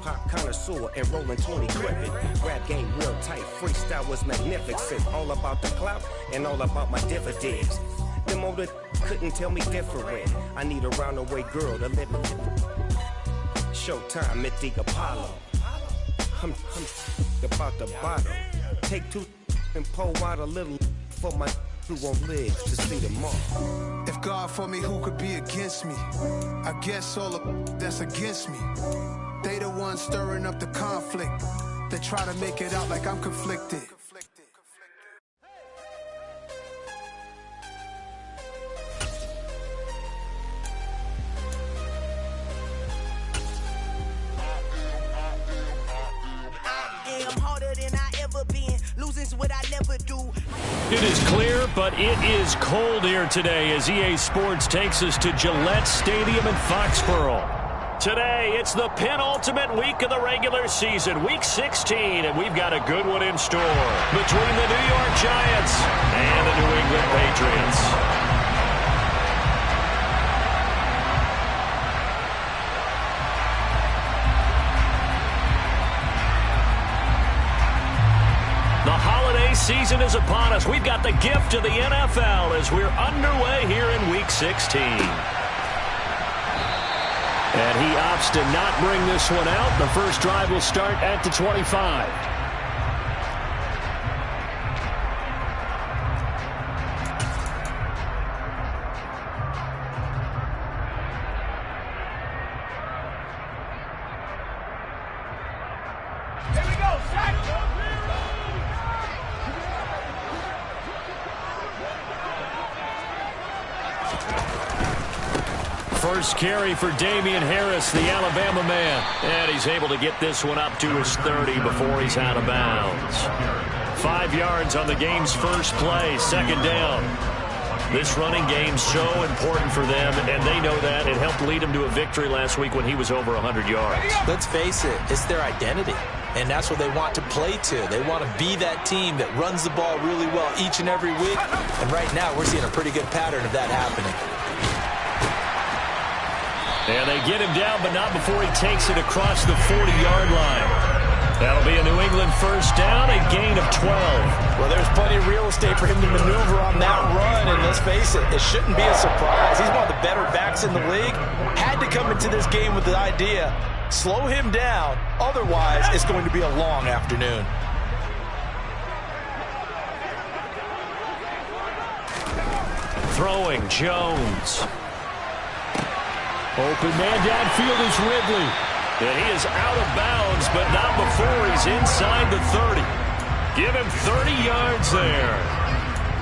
hip-hop connoisseur and rolling 20 gripping. Rap game real tight, freestyle was magnificent. All about the clout and all about my dividends. Them older couldn't tell me different. I need a roundaway girl to let me. Showtime at the Apollo. I'm about the bottle. Take two and pour out a little for my who won't live to see tomorrow. If God for me, who could be against me? I guess all the that's against me. They the ones stirring up the conflict. They try to make it out like I'm conflicted. What I never do. It is clear, but it is cold here today as EA Sports takes us to Gillette Stadium in Foxborough. Today, it's the penultimate week of the regular season, Week 16, and we've got a good one in store between the New York Giants and the New England Patriots. The holiday season is upon us. We've got the gift of the NFL as we're underway here in Week 16. And he opts to not bring this one out. The first drive will start at the 25. First carry for Damian Harris, the Alabama man. And he's able to get this one up to his 30 before he's out of bounds. 5 yards on the game's first play, second down. This running game's so important for them, and they know that. It helped lead them to a victory last week when he was over 100 yards. Let's face it, it's their identity. And that's what they want to play to. They want to be that team that runs the ball really well each and every week. And right now, we're seeing a pretty good pattern of that happening. And they get him down, but not before he takes it across the 40-yard line. That'll be a New England first down, a gain of 12. Well, there's plenty of real estate for him to maneuver on that run, and let's face it, it shouldn't be a surprise. He's one of the better backs in the league. Had to come into this game with the idea, slow him down, otherwise it's going to be a long afternoon. Throwing, Jones. Open man downfield is Ridley. And he is out of bounds, but not before he's inside the 30. Give him 30 yards there.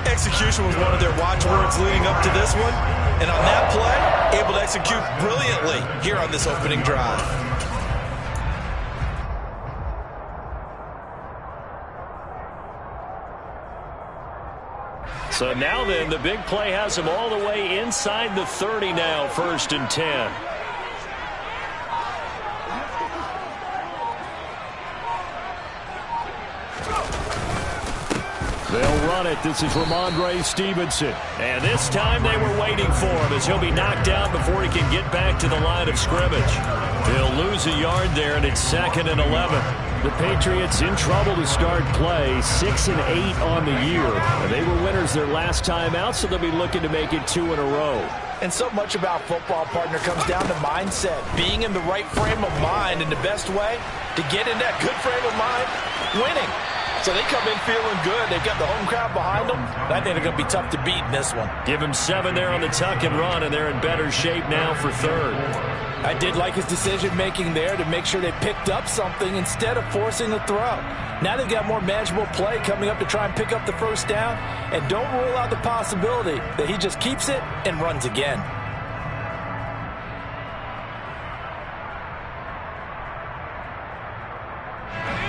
Execution was one of their watchwords leading up to this one. And on that play, able to execute brilliantly here on this opening drive. So now then, the big play has him all the way inside the 30 now, 1st and 10. They'll run it. This is Ramondre Stevenson. And this time they were waiting for him as he'll be knocked down before he can get back to the line of scrimmage. He'll lose a yard there, and it's 2nd and 11. The Patriots in trouble to start play, 6 and 8 on the year. And they were winners their last time out, so they'll be looking to make it 2 in a row. And so much about football, partner, comes down to mindset. Being in the right frame of mind, and the best way to get in that good frame of mind, winning. So they come in feeling good. They've got the home crowd behind them. I think they're going to be tough to beat in this one. Give them 7 there on the tuck and run, and they're in better shape now for 3rd. I did like his decision-making there to make sure they picked up something instead of forcing a throw. Now they've got more manageable play coming up to try and pick up the first down. And don't rule out the possibility that he just keeps it and runs again.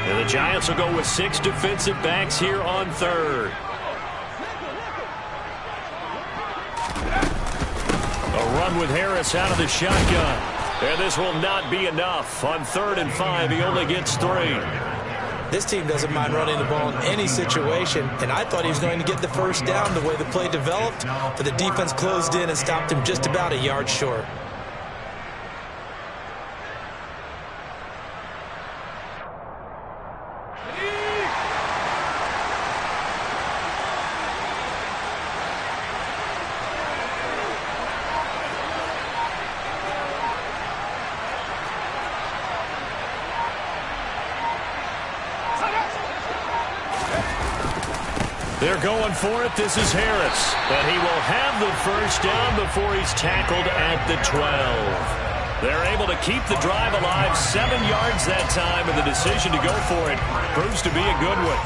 And the Giants will go with 6 defensive backs here on 3rd. A run with Harris out of the shotgun. And this will not be enough. On 3rd and 5, he only gets 3. This team doesn't mind running the ball in any situation, and I thought he was going to get the first down the way the play developed, but the defense closed in and stopped him just about a yard short. They're going for it. This is Harris. And he will have the first down before he's tackled at the 12. They're able to keep the drive alive, 7 yards that time, and the decision to go for it proves to be a good one.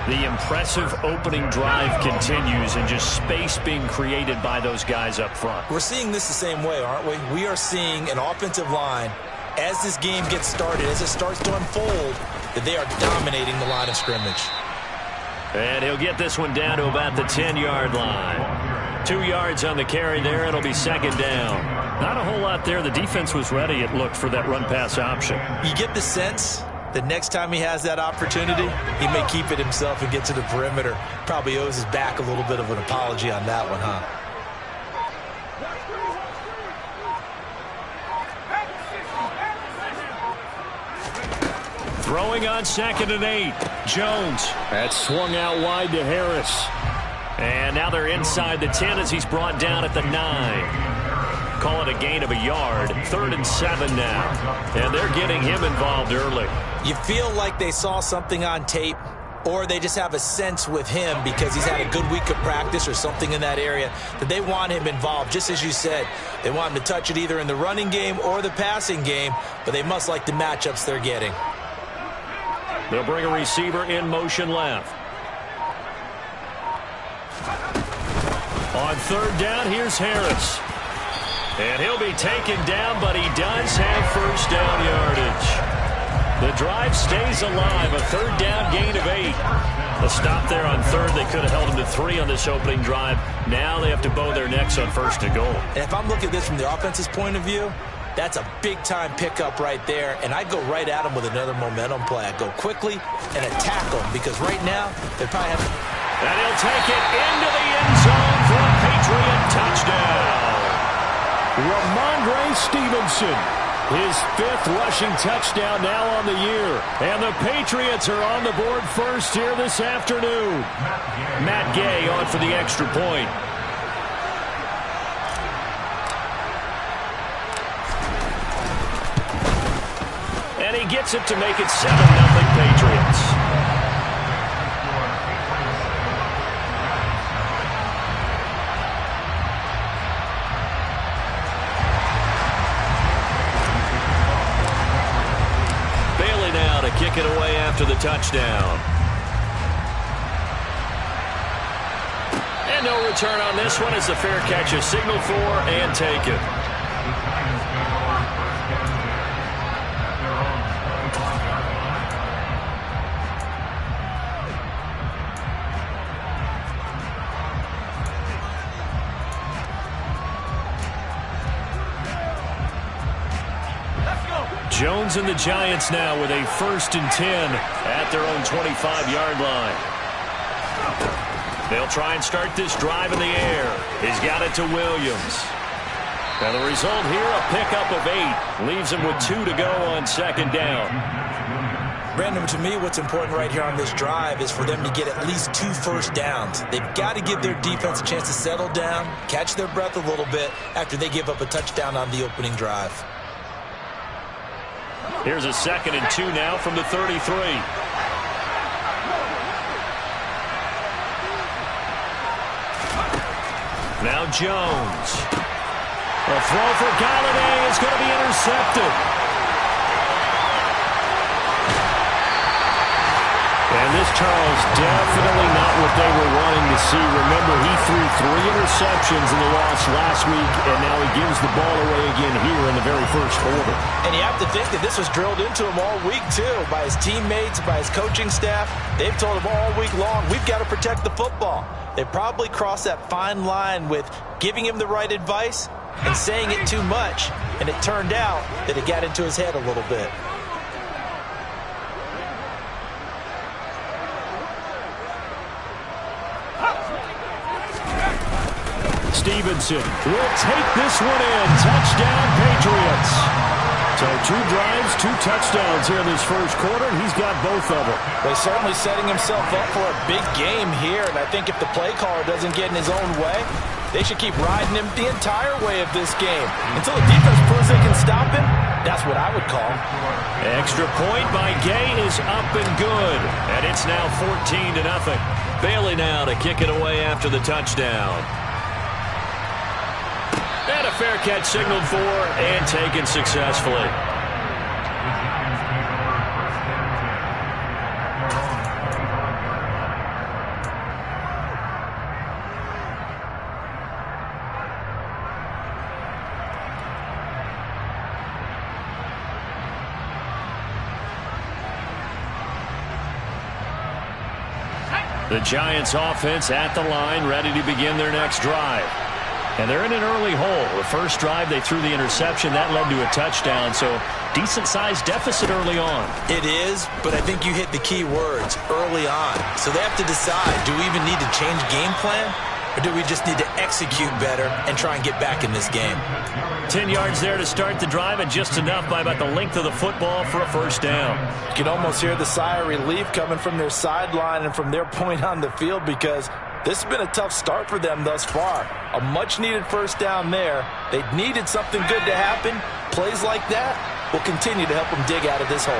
The impressive opening drive continues, and just space being created by those guys up front. We're seeing this the same way, aren't we? We are seeing an offensive line, as this game gets started, as it starts to unfold, that they are dominating the line of scrimmage. And he'll get this one down to about the 10-yard line. 2 yards on the carry there. It'll be second down. Not a whole lot there. The defense was ready, it looked, for that run-pass option. You get the sense that next time he has that opportunity, he may keep it himself and get to the perimeter. Probably owes his back a little bit of an apology on that one, huh? Throwing on 2nd and 8. Jones. That swung out wide to Harris. And now they're inside the 10 as he's brought down at the 9. Call it a gain of a yard. 3rd and 7 now. And they're getting him involved early. You feel like they saw something on tape, or they just have a sense with him because he's had a good week of practice or something in that area that they want him involved. Just as you said, they want him to touch it either in the running game or the passing game, but they must like the matchups they're getting. They'll bring a receiver in motion left. On 3rd down, here's Harris. And he'll be taken down, but he does have first down yardage. The drive stays alive, a 3rd down gain of 8. A stop there on 3rd. They could have held him to 3 on this opening drive. Now they have to bow their necks on 1st and goal. And if I'm looking at this from the offense's point of view, that's a big-time pickup right there, and I go right at him with another momentum play. I go quickly and attack them because right now they probably have... And he'll take it into the end zone for a Patriot touchdown. Ramondre Stevenson, his 5th rushing touchdown now on the year. And the Patriots are on the board first here this afternoon. Matt Gay on for the extra point. And he gets it to make it 7-0 Patriots. Bailey now to kick it away after the touchdown. And no return on this one as the fair catch is signaled for and taken. Jones and the Giants now with a 1st and 10 at their own 25-yard line. They'll try and start this drive in the air. He's got it to Williams. And the result here, a pickup of 8. Leaves him with 2 to go on 2nd down. Brandon, to me, what's important right here on this drive is for them to get at least 2 first downs. They've got to give their defense a chance to settle down, catch their breath a little bit after they give up a touchdown on the opening drive. Here's a 2nd and 2 now from the 33. Now Jones. A throw for Galladay is going to be intercepted. And this, Charles, definitely not what they were wanting to see. Remember, he threw 3 interceptions in the loss last week, and now he gives the ball away again here in the very first quarter. And you have to think that this was drilled into him all week, too, by his teammates, by his coaching staff. They've told him all week long, we've got to protect the football. They probably crossed that fine line with giving him the right advice and saying it too much, and it turned out that it got into his head a little bit. Stevenson will take this one in. Touchdown, Patriots. So 2 drives, 2 touchdowns here in this first quarter, and he's got both of them. Well, he's certainly setting himself up for a big game here, and I think if the play caller doesn't get in his own way, they should keep riding him the entire way of this game. Until the defense proves they can stop him, That's what I would call. Extra point by Gay is up and good. And it's now 14-0. Bailey now to kick it away after the touchdown. And a fair catch signaled for and taken successfully. The Giants offense at the line, ready to begin their next drive. And they're in an early hole. The first drive, they threw the interception. That led to a touchdown, so decent-sized deficit early on. It is, but I think you hit the key words, early on. So they have to decide, do we even need to change game plan? Or do we just need to execute better and try and get back in this game? 10 yards there to start the drive, and just enough by about the length of the football for a first down. You can almost hear the sigh of relief coming from their sideline and from their point on the field, because this has been a tough start for them thus far. A much-needed first down there. They needed something good to happen. Plays like that will continue to help them dig out of this hole.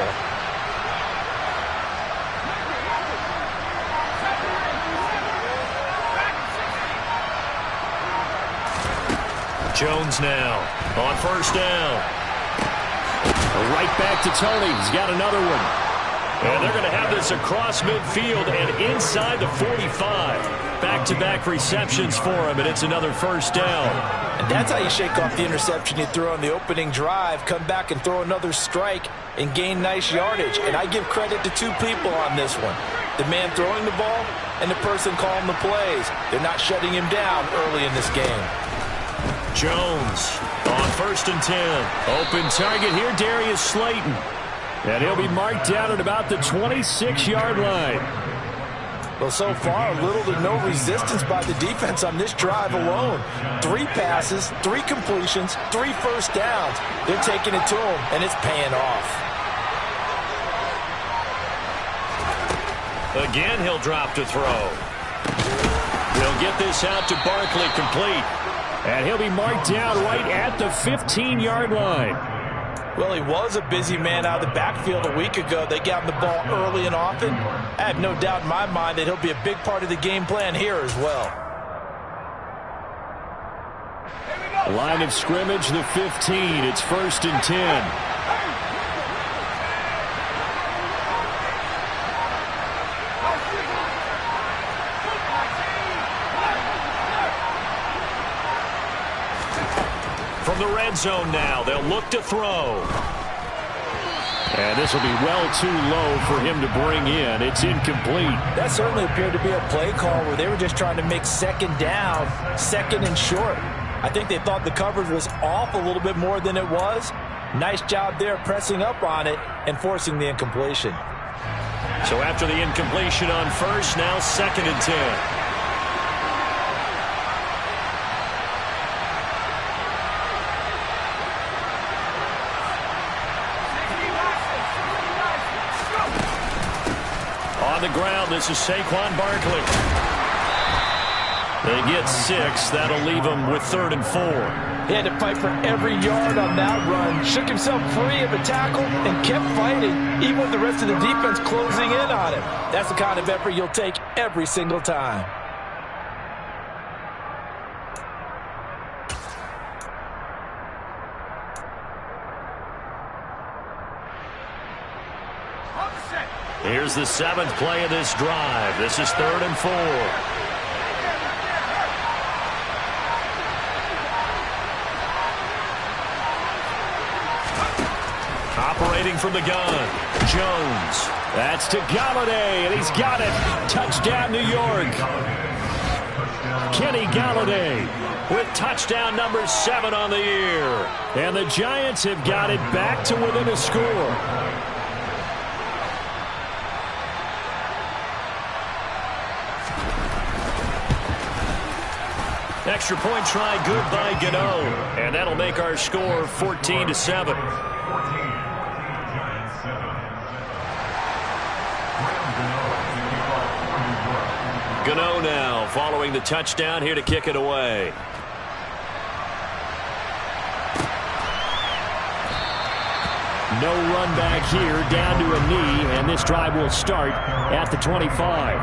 Jones now on first down. Right back to Tony. He's got another one. And they're going to have this across midfield and inside the 45. Back-to-back receptions for him, and it's another first down. And that's how you shake off the interception you threw on the opening drive, come back and throw another strike and gain nice yardage. And I give credit to two people on this one. The man throwing the ball and the person calling the plays. They're not shutting him down early in this game. Jones on first and 10. Open target here, Darius Slayton. And he'll be marked down at about the 26-yard line. Well, so far, little to no resistance by the defense on this drive alone. 3 passes, 3 completions, 3 first downs. They're taking it to him, and it's paying off. Again, he'll drop to throw. He'll get this out to Barkley, complete. And he'll be marked down right at the 15-yard line. Well, he was a busy man out of the backfield a week ago. They got him the ball early and often. I have no doubt in my mind that he'll be a big part of the game plan here as well. Line of scrimmage, the 15. It's first and 10. From the red zone now, they'll look to throw. And this will be well too low for him to bring in. It's incomplete. That certainly appeared to be a play call where they were just trying to make second down, second and short. I think they thought the coverage was off a little bit more than it was. Nice job there pressing up on it and forcing the incompletion. So after the incompletion on first, now second and 10. On the ground, this is Saquon Barkley. They get 6. That'll leave them with 3rd and 4. He had to fight for every yard on that run. Shook himself free of a tackle and kept fighting, even with the rest of the defense closing in on him. That's the kind of effort you'll take every single time. Here's the 7th play of this drive. This is 3rd and 4. Operating from the gun, Jones. That's to Galladay, and he's got it. Touchdown, New York. Kenny Galladay with touchdown number 7 on the year. And the Giants have got it back to within a score. Extra point try good by Gano. And that'll make our score 14-7. Gano now following the touchdown here to kick it away. No run back here, down to a knee, and this drive will start at the 25.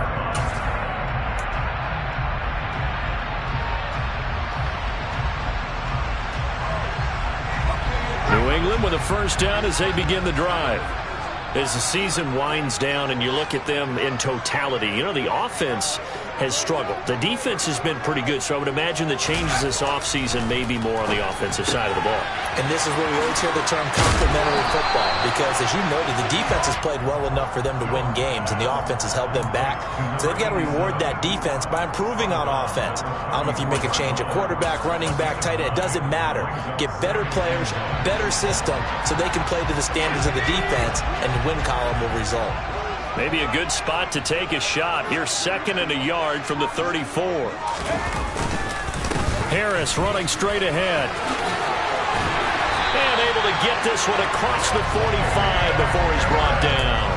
New England with a first down as they begin the drive. As the season winds down and you look at them in totality, you know, the offense has struggled. The defense has been pretty good, so I would imagine the changes this offseason may be more on the offensive side of the ball. And this is where we always hear the term complementary football, because as you noted, the defense has played well enough for them to win games, and the offense has held them back. So they've got to reward that defense by improving on offense. I don't know if you make a change at quarterback, running back, tight end. It doesn't matter. Get better players, better system, so they can play to the standards of the defense, and the win column will result. Maybe a good spot to take a shot. Here's 2nd and a yard from the 34. Harris running straight ahead. And able to get this one across the 45 before he's brought down.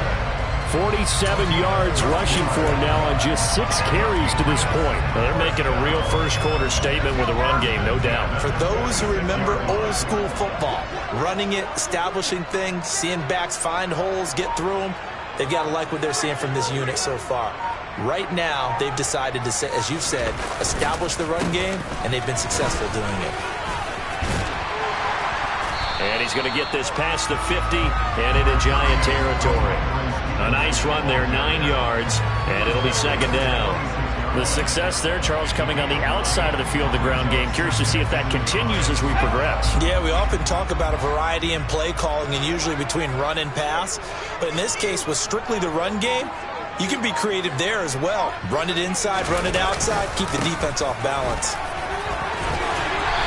47 yards rushing for him now on just 6 carries to this point. Well, they're making a real first-quarter statement with a run game, no doubt. For those who remember old-school football, running it, establishing things, seeing backs find holes, get through them, they've got to like what they're seeing from this unit so far. Right now, they've decided to, as you've said, establish the run game, and they've been successful doing it. And he's going to get this past the 50 and into Giant territory. A nice run there, 9 yards, and it'll be 2nd down. The success there, Charles, coming on the outside of the field, the ground game. Curious to see if that continues as we progress. Yeah, we often talk about a variety in play calling and usually between run and pass. But in this case, with strictly the run game, you can be creative there as well. Run it inside, run it outside, keep the defense off balance.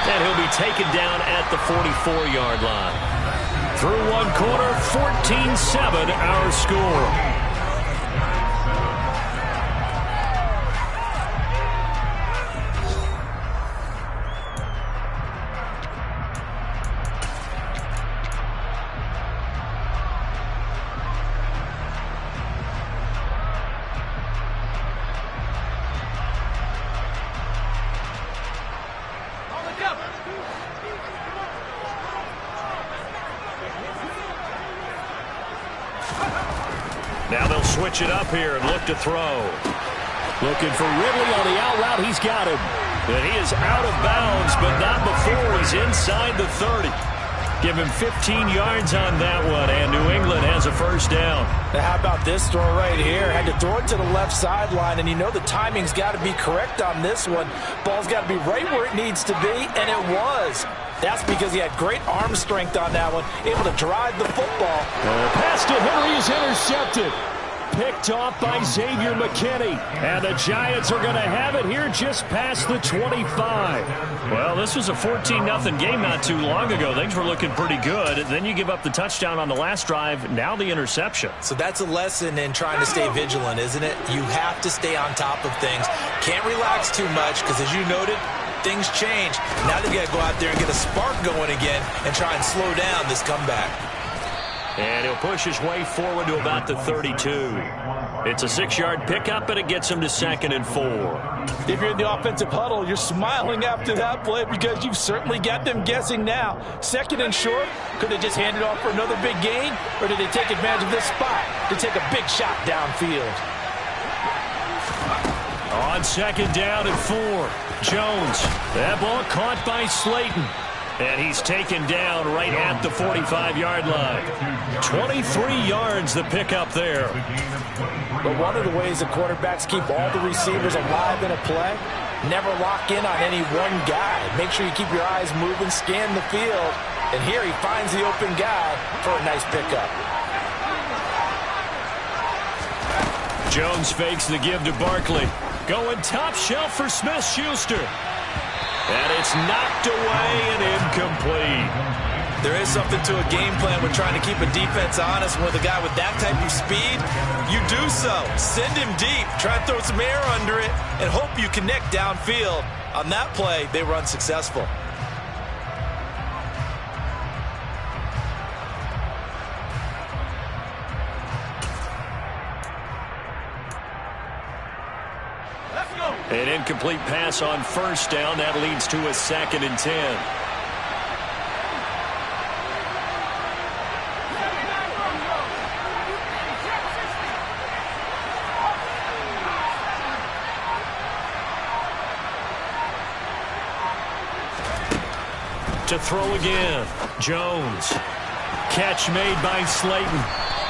And he'll be taken down at the 44-yard line. Through one quarter, 14-7 our score. Now they'll switch it up here and look to throw. Looking for Ridley on the out route. He's got him. And he is out of bounds, but not before he's inside the 30. Give him 15 yards on that one, and New England has a first down. Now how about this throw right here? Had to throw it to the left sideline, and you know the timing's got to be correct on this one. Ball's got to be right where it needs to be, and it was. That's because he had great arm strength on that one, able to drive the football. Pass to Henry is intercepted. Picked off by Xavier McKinney. And the Giants are going to have it here just past the 25. Well, this was a 14-0 game not too long ago. Things were looking pretty good. Then you give up the touchdown on the last drive. Now the interception. So that's a lesson in trying to stay vigilant, isn't it? You have to stay on top of things. Can't relax too much because, as you noted, things change. Now they've got to go out there and get a spark going again and try and slow down this comeback. And he'll push his way forward to about the 32. It's a 6-yard pickup, and it gets him to 2nd and 4. If you're in the offensive huddle, you're smiling after that play because you've certainly got them guessing now. 2nd and short, could they just hand it off for another big gain, or did they take advantage of this spot to take a big shot downfield? On 2nd down and 4, Jones. That ball caught by Slayton. And he's taken down right at the 45-yard line. 23 yards the pickup there. But one of the ways the quarterbacks keep all the receivers alive in a play, never lock in on any one guy. Make sure you keep your eyes moving, scan the field. And here he finds the open guy for a nice pickup. Jones fakes the give to Barkley. Going top shelf for Smith-Schuster. And it's knocked away and incomplete. There is something to a game plan with trying to keep a defense honest. With a guy with that type of speed, you do so. Send him deep. Try to throw some air under it and hope you connect downfield. On that play, they were unsuccessful. An incomplete pass on first down. That leads to a 2nd and 10. To throw again. Jones. Catch made by Slayton.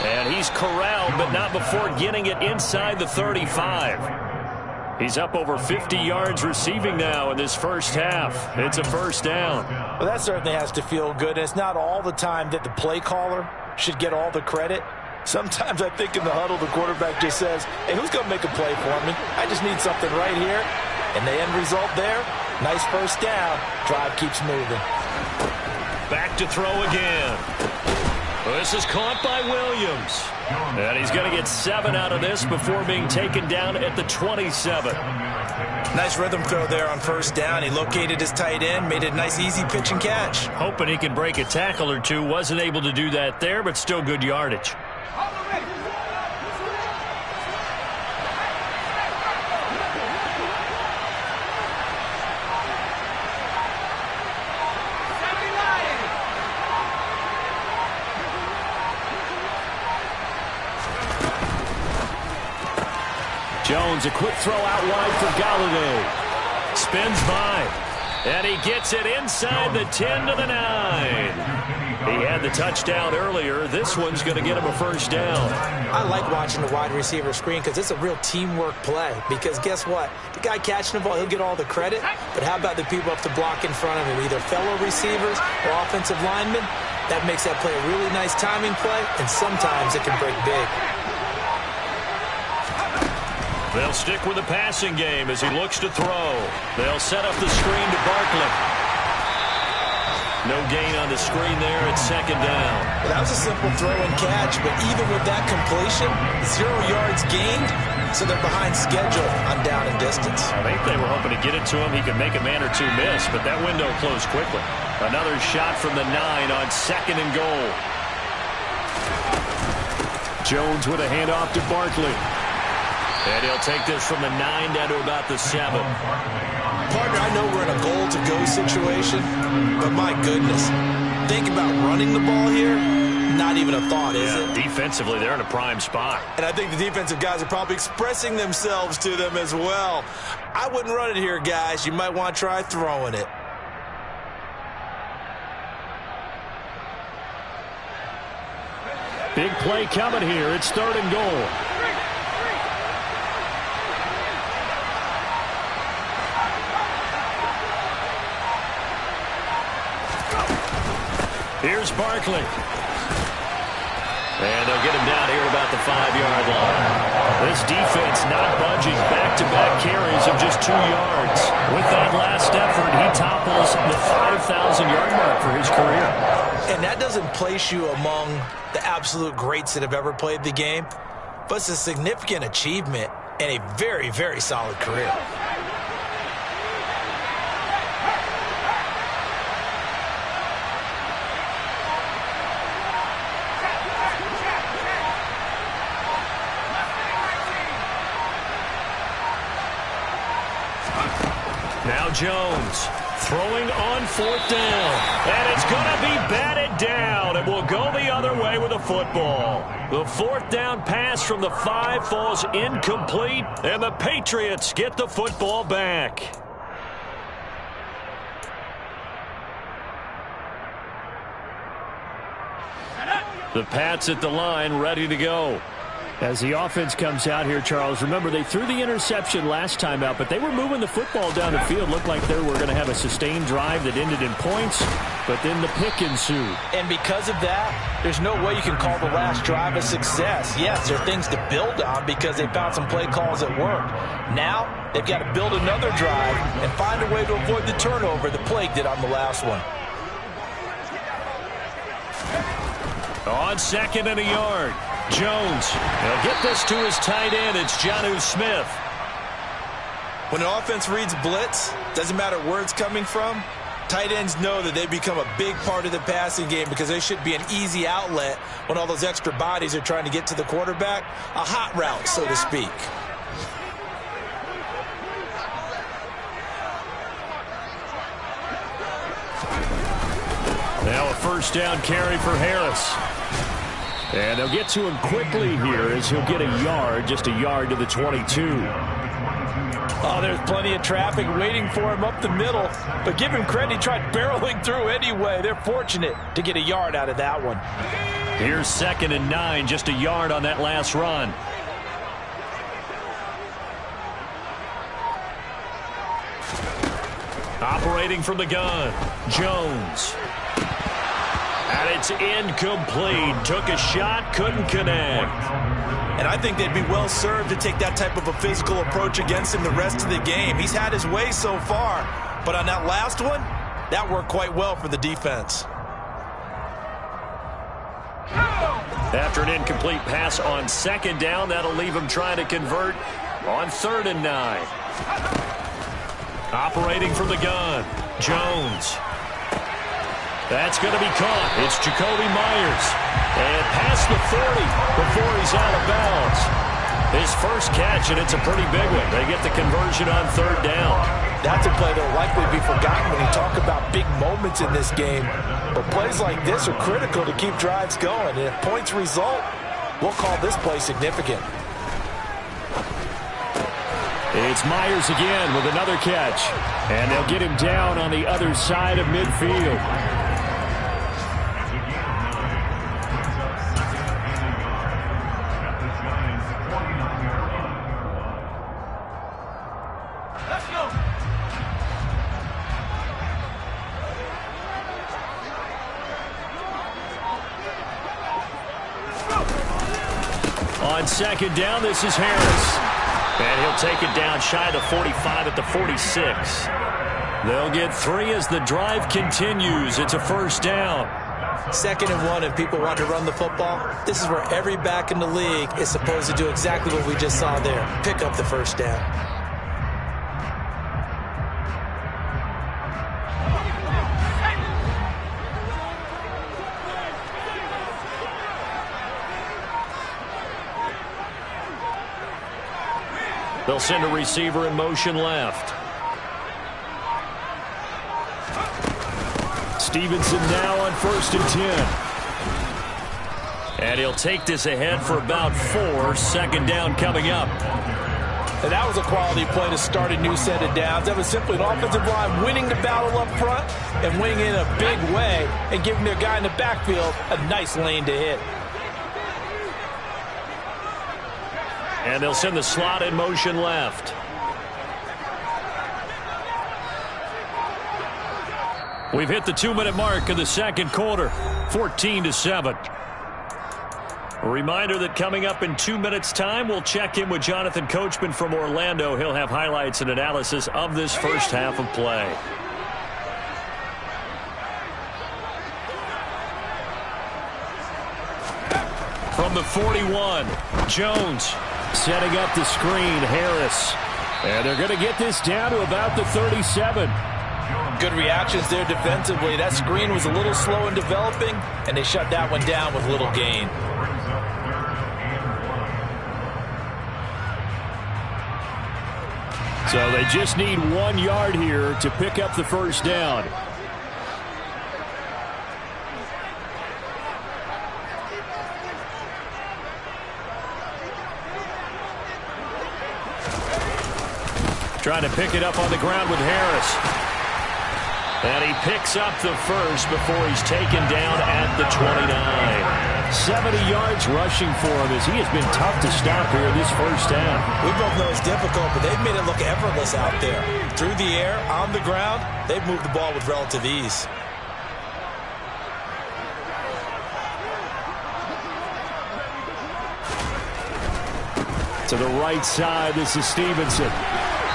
And he's corralled, but not before getting it inside the 35. He's up over 50 yards receiving now in this first half. It's a first down. Well, that certainly has to feel good. It's not all the time that the play caller should get all the credit. Sometimes I think in the huddle, the quarterback just says, hey, who's going to make a play for me? I just need something right here. And the end result there, nice first down. Drive keeps moving. Back to throw again. This is caught by Williams. And he's going to get 7 out of this before being taken down at the 27. Nice rhythm throw there on first down. He located his tight end, made it a nice, easy pitch and catch. Hoping he can break a tackle or two. Wasn't able to do that there, but still good yardage. Jones, a quick throw out wide for Galladay. Spins by. And he gets it inside the 10 to the 9. He had the touchdown earlier. This one's going to get him a first down. I like watching the wide receiver screen because it's a real teamwork play. Because guess what? The guy catching the ball, he'll get all the credit. But how about the people up to block in front of him, either fellow receivers or offensive linemen? That makes that play a really nice timing play, and sometimes it can break big. They'll stick with the passing game as he looks to throw. They'll set up the screen to Barkley. No gain on the screen there. It's second down. Well, that was a simple throw and catch, but even with that completion, 0 yards gained, so they're behind schedule on down and distance. I think they were hoping to get it to him. He could make a man or two miss, but that window closed quickly. Another shot from the 9 on second and goal. Jones with a handoff to Barkley. And he'll take this from the 9 down to about the 7. Partner, I know we're in a goal-to-go situation, but my goodness, think about running the ball here. Not even a thought, is it? Defensively, they're in a prime spot. And I think the defensive guys are probably expressing themselves to them as well. I wouldn't run it here, guys. You might want to try throwing it. Big play coming here. It's third and goal. Here's Barkley. And they'll get him down here about the 5-yard line. This defense not budging. Back-to-back carries of just 2 yards. With that last effort, he topples the 5,000-yard mark for his career. And that doesn't place you among the absolute greats that have ever played the game, but it's a significant achievement and a very, very solid career. Now Jones throwing on fourth down. And it's going to be batted down. It will go the other way with a football. The fourth down pass from the 5 falls incomplete. And the Patriots get the football back. The Pats at the line, ready to go. As the offense comes out here, Charles, remember they threw the interception last time out, but they were moving the football down the field. Looked like they were going to have a sustained drive that ended in points, but then the pick ensued. And because of that, there's no way you can call the last drive a success. Yes, there are things to build on because they found some play calls that worked. Now, they've got to build another drive and find a way to avoid the turnover the plague did on the last one. On second and a yard. Jones, he'll get this to his tight end. It's Jonnu Smith. When an offense reads blitz, doesn't matter where it's coming from, tight ends know that they become a big part of the passing game because they should be an easy outlet when all those extra bodies are trying to get to the quarterback. A hot route, so to speak. Now a first down carry for Harris. And they'll get to him quickly here as he'll get a yard, just a yard to the 22. Oh, there's plenty of traffic waiting for him up the middle. But give him credit, he tried barreling through anyway. They're fortunate to get a yard out of that one. Here's 2nd and 9, just a yard on that last run. Operating from the gun, Jones. And it's incomplete. Took a shot, couldn't connect. And I think they'd be well served to take that type of a physical approach against him the rest of the game. He's had his way so far, but on that last one, that worked quite well for the defense. After an incomplete pass on 2nd down, that'll leave him trying to convert on 3rd and 9. Operating from the gun, Jones. That's going to be caught. It's Jacoby Myers. And past the 40 before he's out of bounds. His first catch, and it's a pretty big one. They get the conversion on 3rd down. That's a play that'll likely be forgotten when you talk about big moments in this game. But plays like this are critical to keep drives going. And if points result, we'll call this play significant. It's Myers again with another catch. And they'll get him down on the other side of midfield. Let's go. On 2nd down, this is Harris. And he'll take it down shy of the 45 at the 46. They'll get 3 as the drive continues. It's a 1st down. 2nd and 1, and people want to run the football. This is where every back in the league is supposed to do exactly what we just saw there. Pick up the 1st down. They'll send a receiver in motion left. Stevenson now on 1st and 10. And he'll take this ahead for about 4. 2nd down coming up. And that was a quality play to start a new set of downs. That was simply an offensive line winning the battle up front and winning in a big way and giving their guy in the backfield a nice lane to hit. And they'll send the slot in motion left. We've hit the 2-minute mark of the 2nd quarter, 14-7. A reminder that coming up in 2 minutes' time, we'll check in with Jonathan Coachman from Orlando. He'll have highlights and analysis of this first half of play. From the 41, Jones. Setting up the screen, Harris. And they're going to get this down to about the 37. Good reactions there defensively. That screen was a little slow in developing, and they shut that one down with little gain. So they just need 1 yard here to pick up the 1st down. Trying to pick it up on the ground with Harris. And he picks up the 1st before he's taken down at the 29. 70 yards rushing for him as he has been tough to stop here this first half. We both know it's difficult, but they've made it look effortless out there. Through the air, on the ground, they've moved the ball with relative ease. To the right side, this is Stevenson.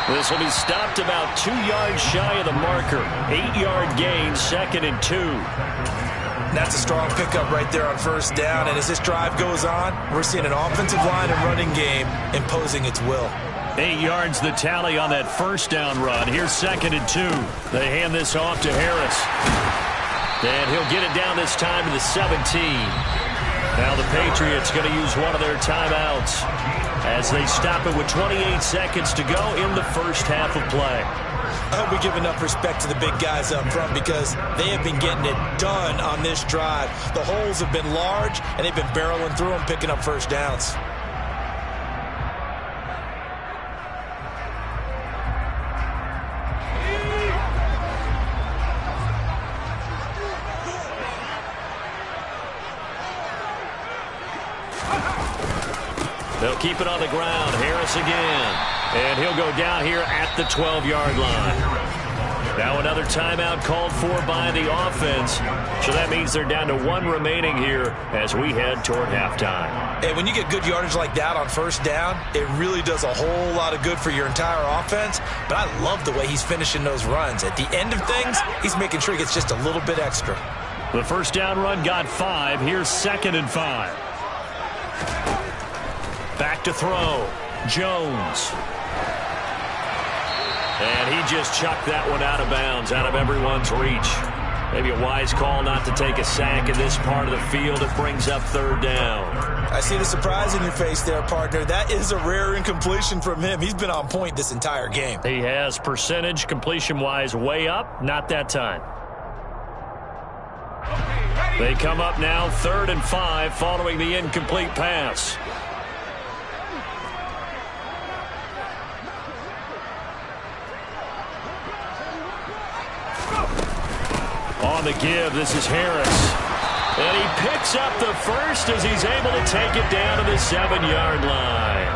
This will be stopped about 2 yards shy of the marker. 8-yard gain, 2nd and 2. That's a strong pickup right there on 1st down. And as this drive goes on, we're seeing an offensive line and running game imposing its will. 8 yards the tally on that 1st down run. Here's 2nd and 2. They hand this off to Harris. And he'll get it down this time to the 17. Now the Patriots going to use one of their timeouts as they stop it with 28 seconds to go in the first half of play. I hope we give enough respect to the big guys up front because they have been getting it done on this drive. The holes have been large, and they've been barreling through them, picking up first downs. They'll keep it on the ground. Harris again. And he'll go down here at the 12-yard line. Now another timeout called for by the offense. So that means they're down to one remaining here as we head toward halftime. And when you get good yardage like that on first down, it really does a whole lot of good for your entire offense. But I love the way he's finishing those runs. At the end of things, he's making sure he gets just a little bit extra. The first down run got 5. Here's 2nd and 5. Back to throw. Jones. And he just chucked that one out of bounds, out of everyone's reach. Maybe a wise call not to take a sack in this part of the field. It brings up 3rd down. I see the surprise in your face there, partner. That is a rare incompletion from him. He's been on point this entire game. He has percentage completion-wise way up. Not that time. They come up now 3rd and 5 following the incomplete pass. On the give, this is Harris. And he picks up the first as he's able to take it down to the 7-yard line.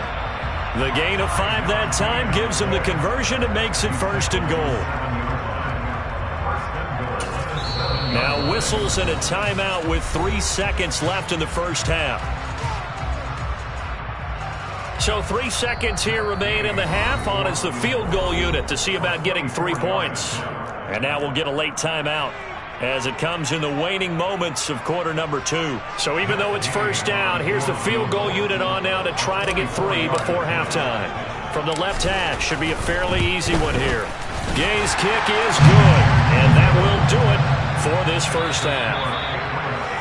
The gain of 5 that time gives him the conversion and makes it 1st and goal. Now whistles and a timeout with 3 seconds left in the first half. So 3 seconds here remain in the half. On is the field goal unit to see about getting 3 points. And now we'll get a late timeout as it comes in the waning moments of quarter number 2. So even though it's first down, here's the field goal unit on now to try to get 3 before halftime. From the left hash, should be a fairly easy one here. Gay's kick is good, and that will do it for this first half.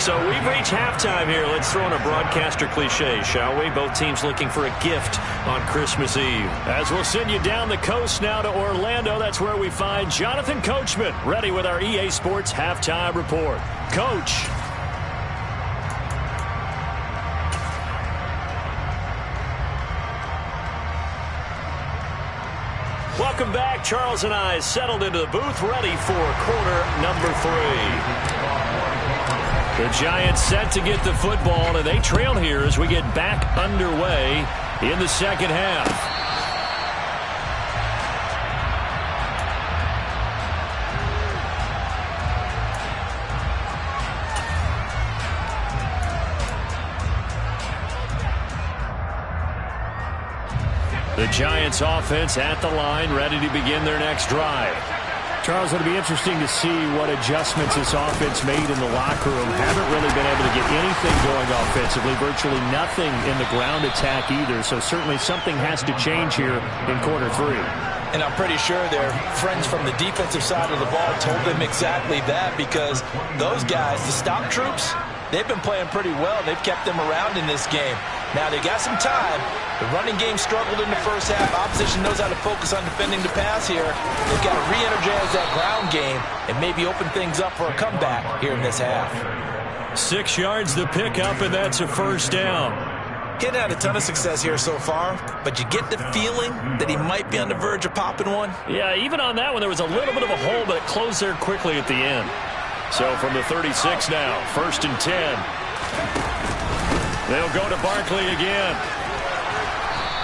So we've reached halftime here. Let's throw in a broadcaster cliche, shall we? Both teams looking for a gift on Christmas Eve. As we'll send you down the coast now to Orlando, that's where we find Jonathan Coachman, ready with our EA Sports Halftime Report. Coach. Welcome back. Charles and I settled into the booth, ready for quarter number 3. The Giants set to get the football, and they trail here as we get back underway in the second half. The Giants offense at the line, ready to begin their next drive. Charles, it'll be interesting to see what adjustments this offense made in the locker room. Haven't really been able to get anything going offensively, virtually nothing in the ground attack either. So certainly something has to change here in quarter 3. And I'm pretty sure their friends from the defensive side of the ball told them exactly that, because those guys, the stop troops, they've been playing pretty well. They've kept them around in this game. Now they got some time. The running game struggled in the first half. Opposition knows how to focus on defending the pass here. They've got to re-energize that ground game and maybe open things up for a comeback here in this half. 6 yards to pick up, and that's a first down. He's had a ton of success here so far, but you get the feeling that he might be on the verge of popping one. Yeah, even on that one, there was a little bit of a hole, but it closed there quickly at the end. So from the 36 now, 1st and 10. They'll go to Barkley again.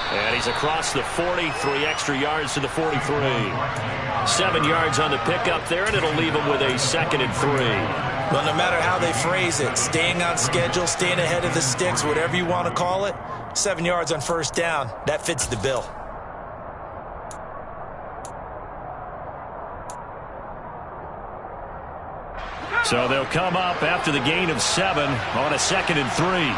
And he's across the 40, 3 extra yards to the 43. 7 yards on the pickup there, and it'll leave him with a 2nd and 3. Well, no matter how they phrase it, staying on schedule, staying ahead of the sticks, whatever you want to call it, 7 yards on first down, that fits the bill. So they'll come up after the gain of 7 on a 2nd and 3.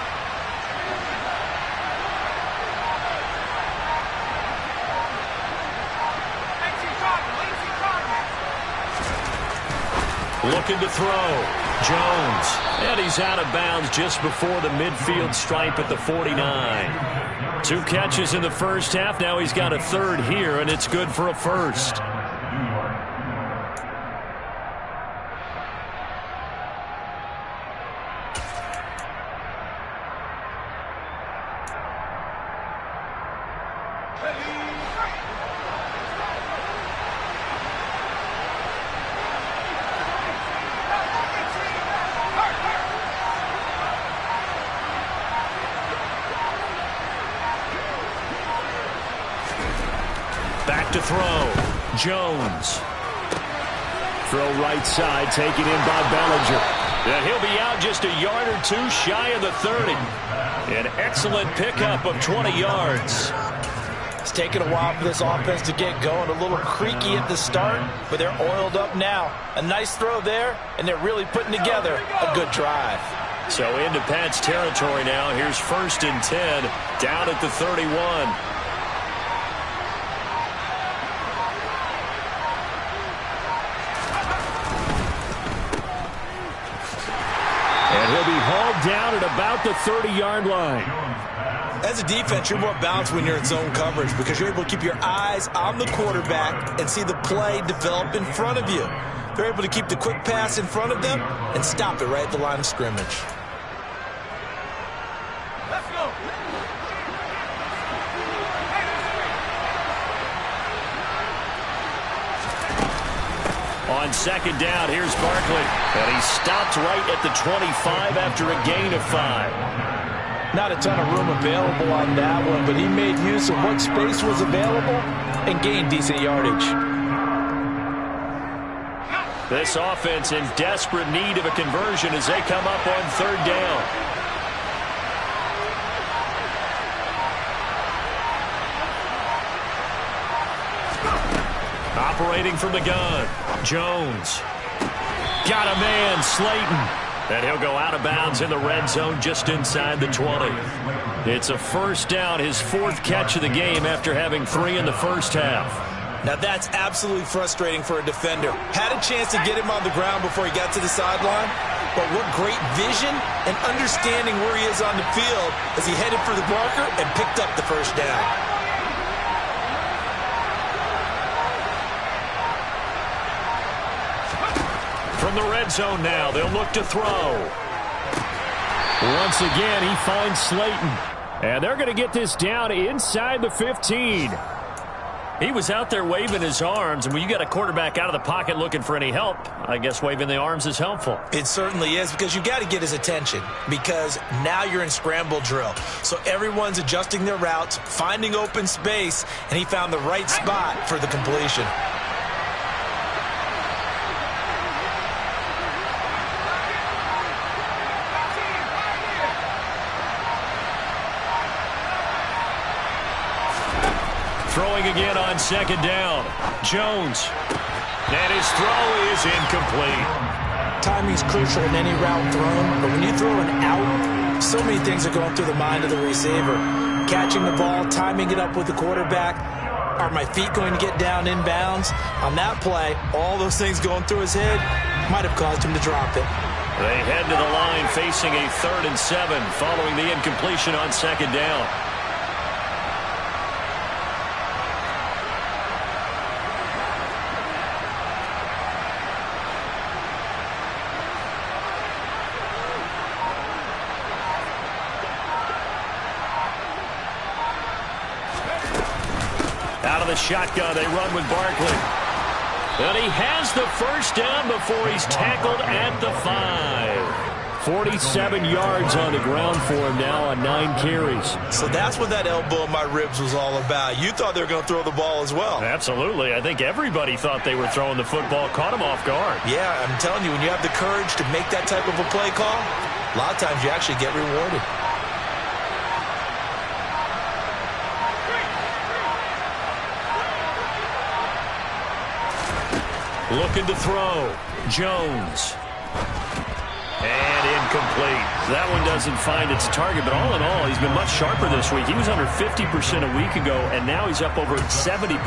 Looking to throw. Jones. And he's out of bounds just before the midfield stripe at the 49. 2 catches in the first half. Now he's got a third here, and it's good for a first. Back to throw. Jones. Throw right side, taken in by Bellinger. And he'll be out just a yard or 2 shy of the 30. An excellent pickup of 20 yards. It's taken a while for this offense to get going. A little creaky at the start, but they're oiled up now. A nice throw there, and they're really putting together a good drive. So into Pat's territory now. Here's 1st and 10, down at the 31. Down at about the 30-yard line. As a defense, you're more balanced when you're in zone coverage because you're able to keep your eyes on the quarterback and see the play develop in front of you. They're able to keep the quick pass in front of them and stop it right at the line of scrimmage. Let's go. On 2nd down, here's Barkley. And he stopped right at the 25 after a gain of 5. Not a ton of room available on that one, but he made use of what space was available and gained decent yardage. This offense in desperate need of a conversion as they come up on 3rd down. Operating from the gun, Jones. Got a man, Slayton. And he'll go out of bounds in the red zone just inside the 20. It's a 1st down, his 4th catch of the game after having 3 in the first half. Now that's absolutely frustrating for a defender. Had a chance to get him on the ground before he got to the sideline, but what great vision and understanding where he is on the field as he headed for the marker and picked up the 1st down. From the red zone now, they'll look to throw. Once again, he finds Slayton. And they're going to get this down inside the 15. He was out there waving his arms, and when you got a quarterback out of the pocket looking for any help, I guess waving the arms is helpful. It certainly is, because you got to get his attention, because now you're in scramble drill. So everyone's adjusting their routes, finding open space, and he found the right spot for the completion. Throwing again on 2nd down. Jones. And his throw is incomplete. Timing's crucial in any route thrown, but when you throw an out, so many things are going through the mind of the receiver. Catching the ball, timing it up with the quarterback. Are my feet going to get down inbounds? On that play, all those things going through his head might have caused him to drop it. They head to the line facing a 3rd and 7 following the incompletion on 2nd down. Out of the shotgun, they run with Barkley. And he has the 1st down before he's tackled at the 5. 47 yards on the ground for him now on 9 carries. So that's what that elbow in my ribs was all about. You thought they were going to throw the ball as well. Absolutely. I think everybody thought they were throwing the football, caught him off guard. Yeah, I'm telling you, when you have the courage to make that type of a play call, a lot of times you actually get rewarded. Looking to throw. Jones. And incomplete. That one doesn't find its target, but all in all, he's been much sharper this week. He was under 50% a week ago, and now he's up over 70%.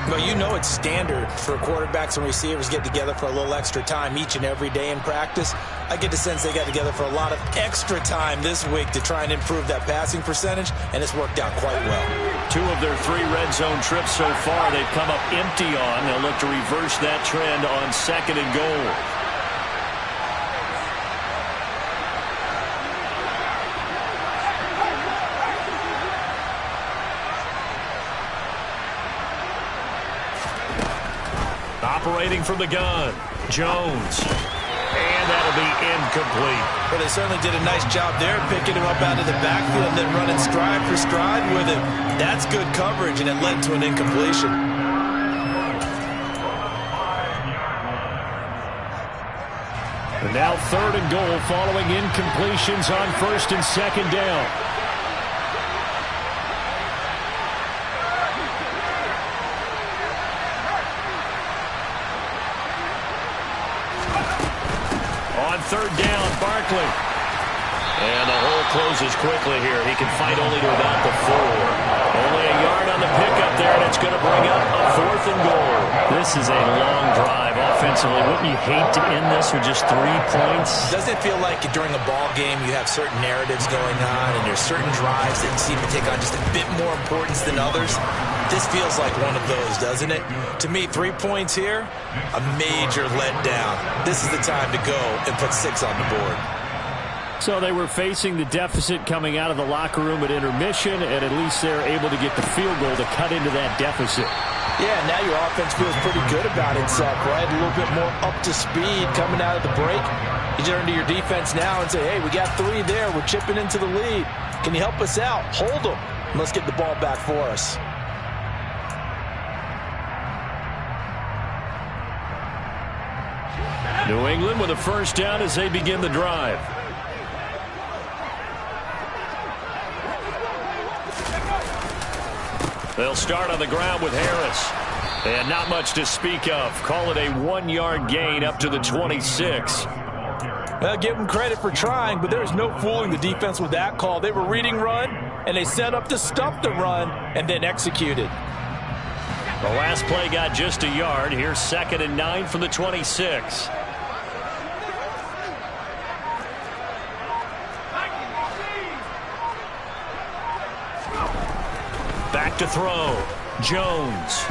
Well, you know it's standard for quarterbacks and receivers get together for a little extra time each and every day in practice. I get the sense they got together for a lot of extra time this week to try and improve that passing percentage, and it's worked out quite well. 2 of their 3 red zone trips so far they've come up empty on. They'll look to reverse that trend on 2nd and goal. Operating from the gun, Jones. And that'll be incomplete. Well, they certainly did a nice job there, picking him up out of the backfield and then running stride for stride with him. That's good coverage, and it led to an incompletion. And now 3rd and goal following incompletions on 1st and 2nd down. On 3rd down, Barkley. And the hole closes quickly here. He can fight only to about the 4. Only a yard on the pickup there, and it's going to bring up a 4th and goal. This is a long drive offensively. Wouldn't you hate to end this with just 3 points? Doesn't it feel like during a ball game you have certain narratives going on and there's certain drives that seem to take on just a bit more importance than others? This feels like one of those, doesn't it? To me, 3 points here, a major letdown. This is the time to go and put 6 on the board. So they were facing the deficit coming out of the locker room at intermission, and at least they're able to get the field goal to cut into that deficit. Yeah, now your offense feels pretty good about itself, right? A little bit more up to speed coming out of the break. You turn to your defense now and say, hey, we got 3 there. We're chipping into the lead. Can you help us out? Hold them. Let's get the ball back for us. New England with a 1st down as they begin the drive. They'll start on the ground with Harris. And not much to speak of. Call it a 1-yard gain up to the 26. Well, give them credit for trying, but there's no fooling the defense with that call. They were reading run, and they set up to stuff the run and then executed. The last play got just a yard. Here's 2nd and 9 from the 26. Back to throw. Jones.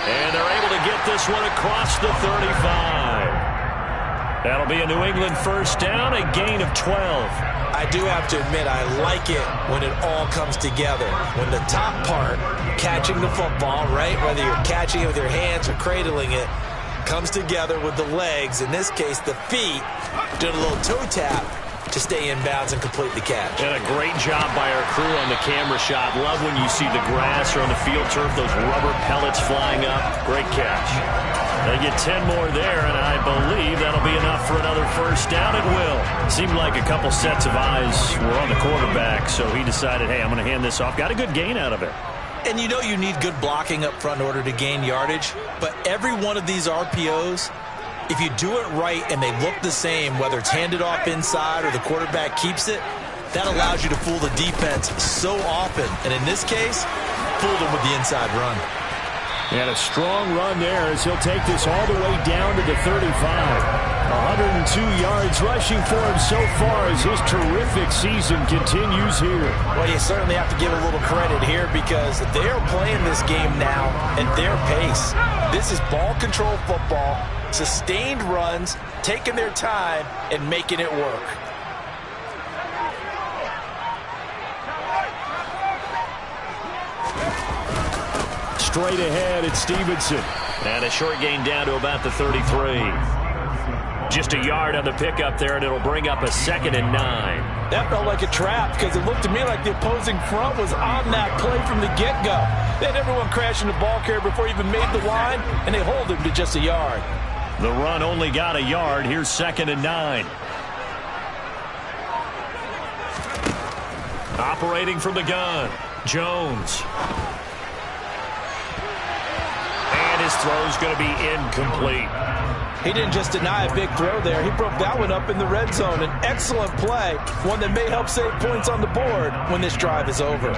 And they're able to get this one across the 35. That'll be a New England 1st down, a gain of 12. I do have to admit, I like it when it all comes together. When the top part, catching the football, right, whether you're catching it with your hands or cradling it, comes together with the legs, in this case the feet, doing a little toe tap to stay in bounds and complete the catch. And a great job by our crew on the camera shot. Love when you see the grass or on the field turf, those rubber pellets flying up. Great catch. They get 10 more there, and I believe that'll be enough for another 1st down. It will. Seemed like a couple sets of eyes were on the quarterback, so he decided, hey, I'm going to hand this off. Got a good gain out of it. And you know you need good blocking up front in order to gain yardage, but every one of these RPOs, if you do it right and they look the same, whether it's handed off inside or the quarterback keeps it, that allows you to fool the defense so often. And in this case, fooled them with the inside run. And a strong run there as he'll take this all the way down to the 35. 102 yards rushing for him so far as his terrific season continues here. Well, you certainly have to give a little credit here because they're playing this game now at their pace. This is ball control football, sustained runs, taking their time and making it work. Straight ahead, it's Stevenson. And a short gain down to about the 33. Just a yard on the pickup there, and it'll bring up a 2nd and 9. That felt like a trap because it looked to me like the opposing front was on that play from the get-go. They had everyone crashing the ball carrier before he even made the line, and they hold him to just a yard. The run only got a yard. Here's 2nd and 9. Operating from the gun, Jones. And his throw's going to be incomplete. He didn't just deny a big throw there. He broke that one up in the red zone. An excellent play, one that may help save points on the board when this drive is over.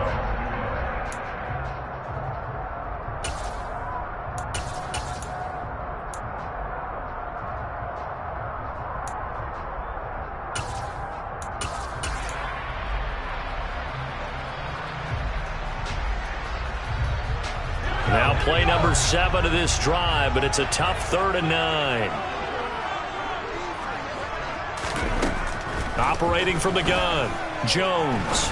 Now play number 7 of this drive, but it's a tough 3rd and 9. Operating from the gun, Jones.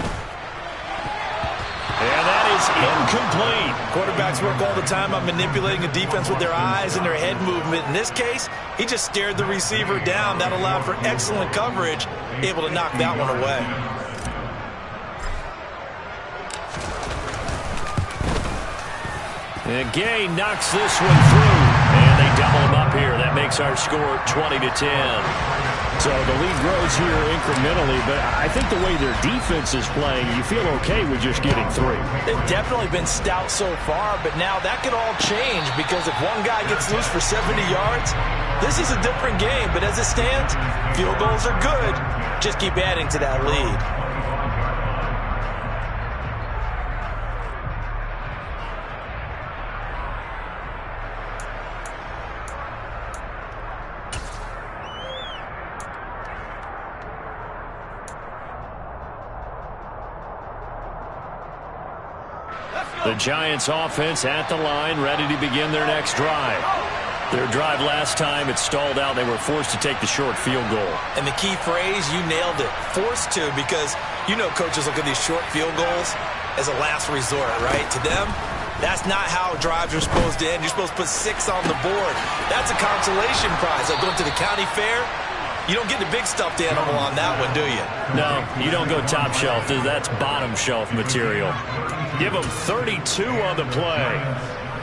And that is incomplete. Quarterbacks work all the time on manipulating a defense with their eyes and their head movement. In this case, he just stared the receiver down. That allowed for excellent coverage, able to knock that one away. And Gay knocks this one through, and they double him up here. That makes our score 20-10. So the lead grows here incrementally, but I think the way their defense is playing, you feel okay with just getting 3. They've definitely been stout so far, but now that could all change because if one guy gets loose for 70 yards, this is a different game. But as it stands, field goals are good. Just keep adding to that lead. The Giants offense at the line, ready to begin their next drive. Their drive last time, it stalled out. They were forced to take the short field goal. And the key phrase, you nailed it, forced to, because you know coaches look at these short field goals as a last resort, right? To them, that's not how drives are supposed to end. You're supposed to put 6 on the board. That's a consolation prize. Like going to the county fair, you don't get the big stuffed animal on that one, do you? No, you don't go top shelf. That's bottom shelf material. Give them 32 on the play.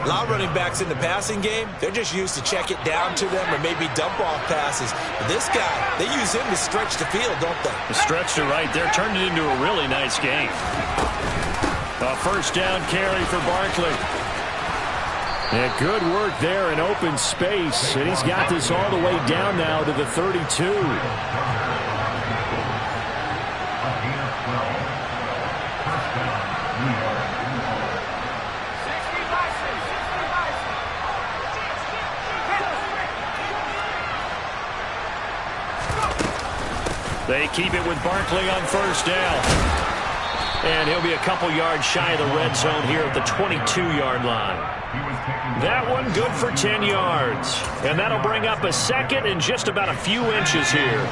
A lot of running backs in the passing game, they're just used to check it down to them or maybe dump off passes. But this guy, they use him to stretch the field, don't they? Stretched it right there, turned it into a really nice game. A first down carry for Barkley. Yeah, good work there in open space, and he's got this all the way down now to the 32. They keep it with Barkley on first down. And he'll be a couple yards shy of the red zone here at the 22-yard line. That one good for 10 yards. And that'll bring up a second and just about a few inches here.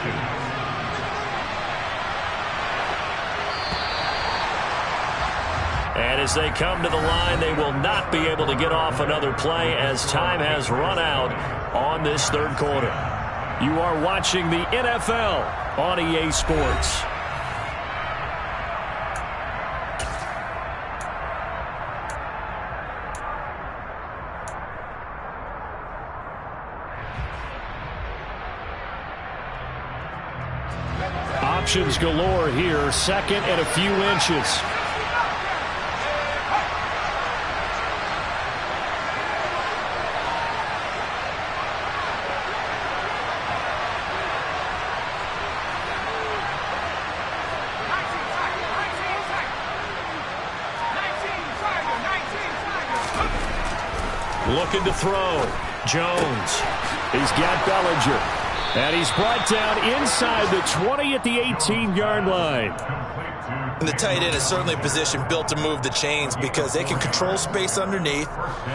And as they come to the line, they will not be able to get off another play as time has run out on this third quarter. You are watching the NFL on EA Sports. Options galore here, second and a few inches. Looking to throw. Jones. He's got Bellinger. And he's brought down inside the 20 at the 18-yard line. And the tight end is certainly a position built to move the chains because they can control space underneath.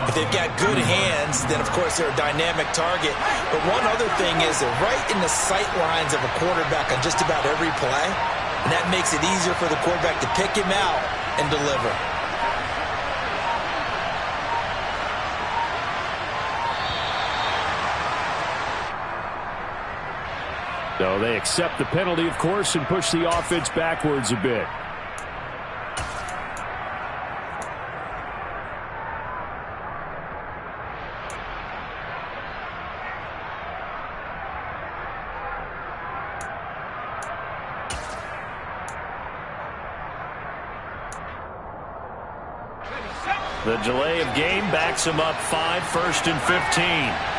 If they've got good hands, then, of course, they're a dynamic target. But one other thing is they're right in the sight lines of a quarterback on just about every play. And that makes it easier for the quarterback to pick him out and deliver. So they accept the penalty, of course, and push the offense backwards a bit. The delay of game backs him up 5, 1st and 15.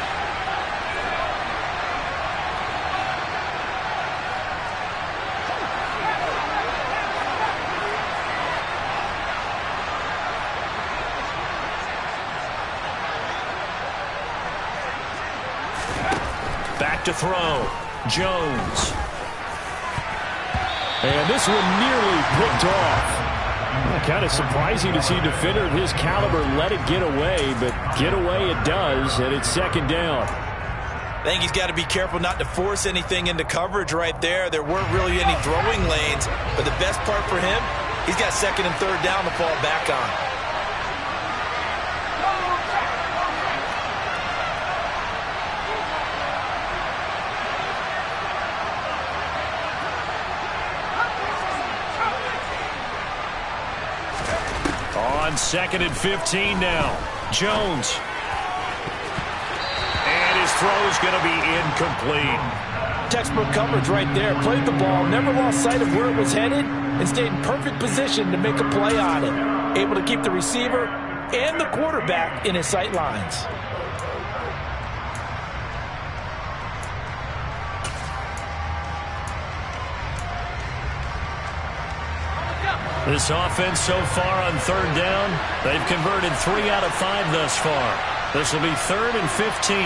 back to throw. Jones. And this one nearly picked off. Kind of surprising to see a defender of his caliber let it get away, but get away it does, and it's second down. I think he's got to be careful not to force anything into coverage right there. There weren't really any throwing lanes, but the best part for him, he's got second and third down to fall back on. On second and 15 now. Jones. And his throw is going to be incomplete. Textbook coverage right there. Played the ball, never lost sight of where it was headed, and stayed in perfect position to make a play on it. Able to keep the receiver and the quarterback in his sight lines. This offense so far on third down, they've converted 3 out of 5 thus far. This will be 3rd and 15.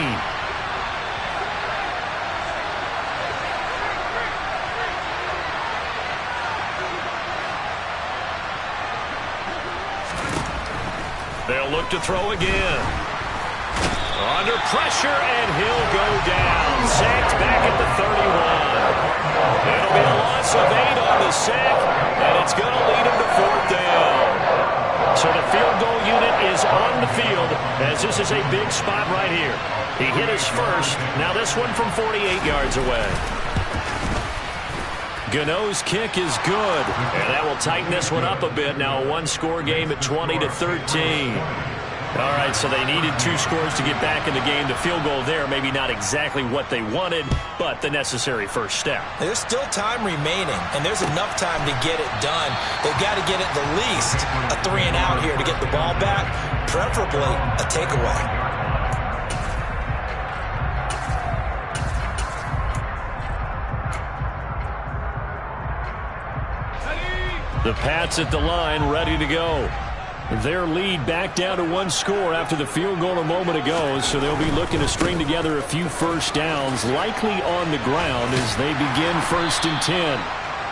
They'll look to throw again. Under pressure, and he'll go down. Sacked back at the 31. It'll be a loss of 8 on the sack, and it's going to lead him to 4th down. So the field goal unit is on the field, as this is a big spot right here. He hit his first. Now this one from 48 yards away. Gano's kick is good, and that will tighten this one up a bit. Now a one-score game at 20-13. All right, so they needed 2 scores to get back in the game. The field goal there, maybe not exactly what they wanted, but the necessary first step. There's still time remaining, and there's enough time to get it done. They've got to get at the least a 3-and-out here to get the ball back, preferably a takeaway. The Pats at the line, ready to go. Their lead back down to 1 score after the field goal a moment ago, so they'll be looking to string together a few first downs, likely on the ground as they begin 1st and 10.